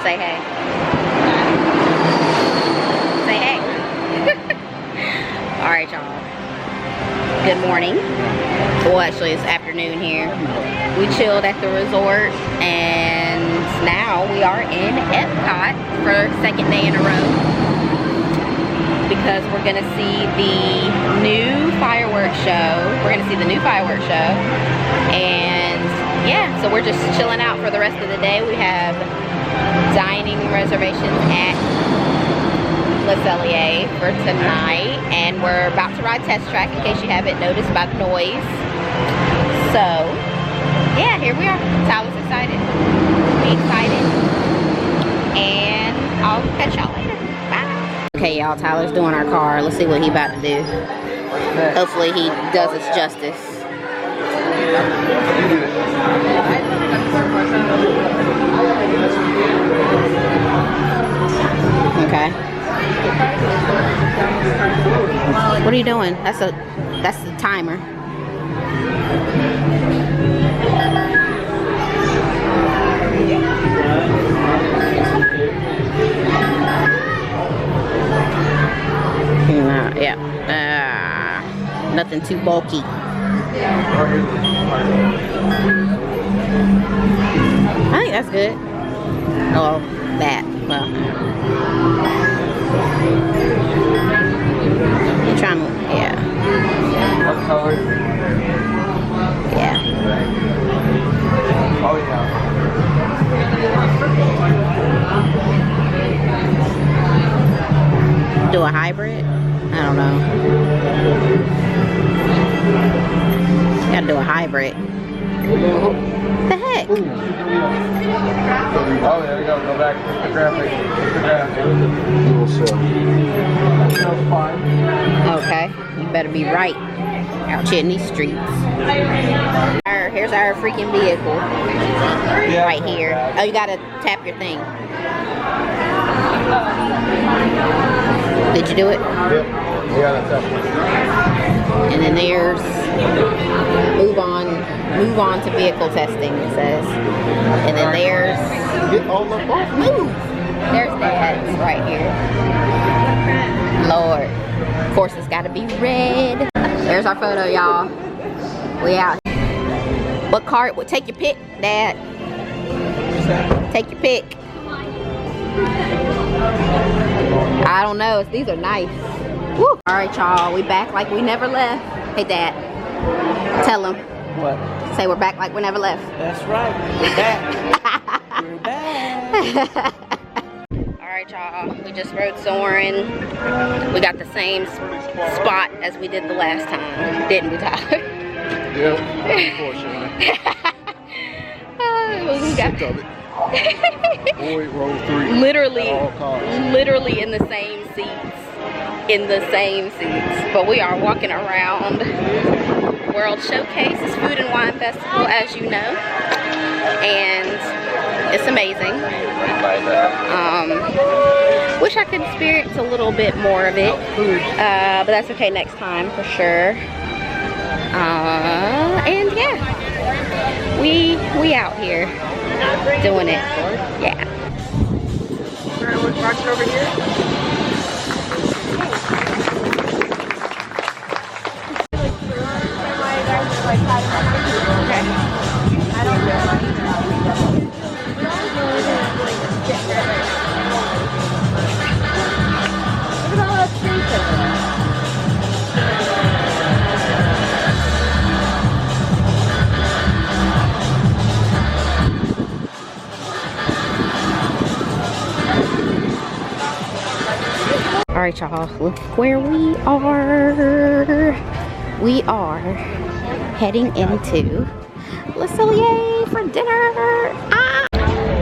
Say hey. Say hey. All right, y'all. Good morning. Well, actually, it's afternoon here. We chilled at the resort, and now we are in EPCOT for the second day in a row because we're gonna see the new fireworks show. And yeah, so we're just chilling out for the rest of the day. We have dining reservations at Le Cellier for tonight, and we're about to ride test track in case you haven't noticed by the noise. So yeah, here we are. Tyler's excited, we excited, and I'll catch y'all later. Bye. Okay, y'all, Tyler's doing our car. Let's see what he about to do. Hopefully he does us justice. Okay. What are you doing? That's the timer. Yeah. Nothing too bulky. I think that's good. Oh, that. Well, you're trying to, yeah. What color? Yeah. Oh, yeah. Do a hybrid? I don't know. Gotta do a hybrid. The heck? Oh, there we go. Go back to the graphic. Okay, you better be right out here in these streets. Here's our freaking vehicle. Yeah. Right here. Oh, you gotta tap your thing. Did you do it? Yep. Yeah, that's up. And then there's move on to vehicle testing, it says. And then there's move. There's Dad's right here. Lord. Of course it's gotta be red. There's our photo, y'all. We out. What car? Well, take your pick, Dad. Take your pick. I don't know. These are nice. Woo. All right, y'all. We back like we never left. Hey, Dad. Tell them. What? Say we're back like we never left. That's right. We're back. We're back. All right, y'all. We just rode Soarin'. We got the same spot as we did the last time, didn't we, Tyler? Yep. Unfortunately. We got Sick of it. Boy, roll 3. literally in the same seats, but we are walking around World Showcase. It's Food and Wine Festival, as you know, and it's amazing. Wish I could experience a little bit more of it, but that's okay next time for sure. And yeah, we out here doing it. Yeah. Watch it over here. Alright, y'all, look where we are. We are heading into Le Cellier for dinner. Ah!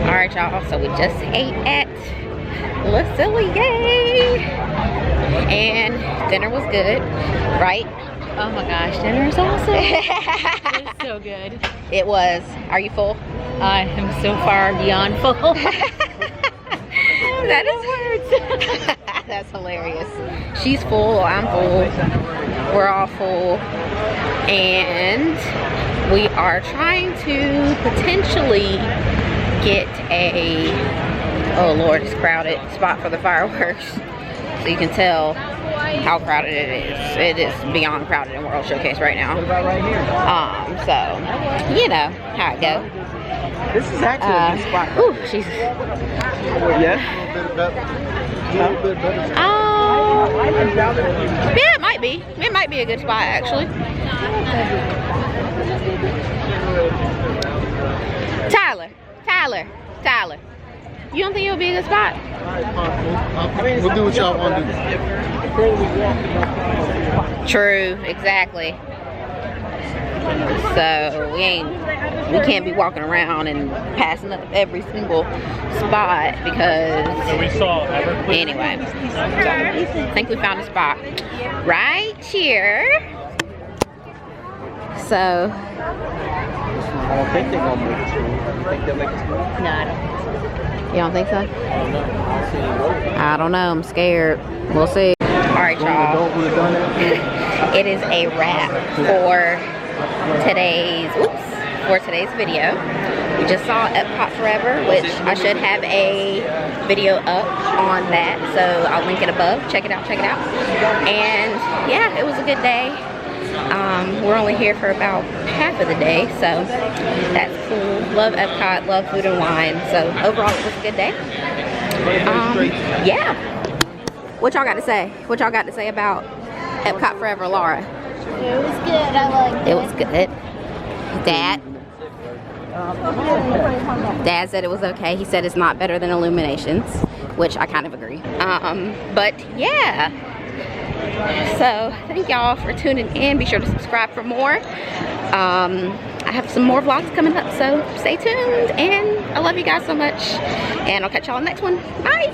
Alright, y'all, so we just ate at Le Cellier. And dinner was good, right? Oh my gosh, dinner is awesome. It was so good. It was. Are you full? I am so far beyond full. That is words. That's hilarious. She's full, I'm full, we're all full, and we are trying to potentially get a Oh Lord, it's crowded spot for the fireworks. So you can tell how crowded it is. It is beyond crowded in World Showcase right now. So you know how it goes. This is actually a good spot. Ooh, Jesus. Yeah. Yeah, it might be. It might be a good spot actually. Tyler. You don't think it would be a good spot? We'll do what y'all want to do. True, exactly. So we can't be walking around and passing up every single spot because anyway. So I think we found a spot right here. So I don't think they're gonna make it. Think they'll make it? no, I don't. You don't think so? I don't know. I'll see you later. I don't know. I'm scared. We'll see. All right, y'all. It is a wrap for today's video. We just saw EPCOT Forever, which I should have a video up on that, so I'll link it above. Check it out. And yeah, it was a good day. We're only here for about half of the day, so that's cool. Love EPCOT, love food and wine, so overall it was a good day. Yeah. What y'all got to say? What y'all got to say about EPCOT Forever, Laura? It was good. I liked it. It was good. Dad said it was okay. He said it's not better than Illuminations, which I kind of agree. But yeah. So thank y'all for tuning in. Be sure to subscribe for more. I have some more vlogs coming up, so stay tuned. And I love you guys so much. And I'll catch y'all in the next one. Bye.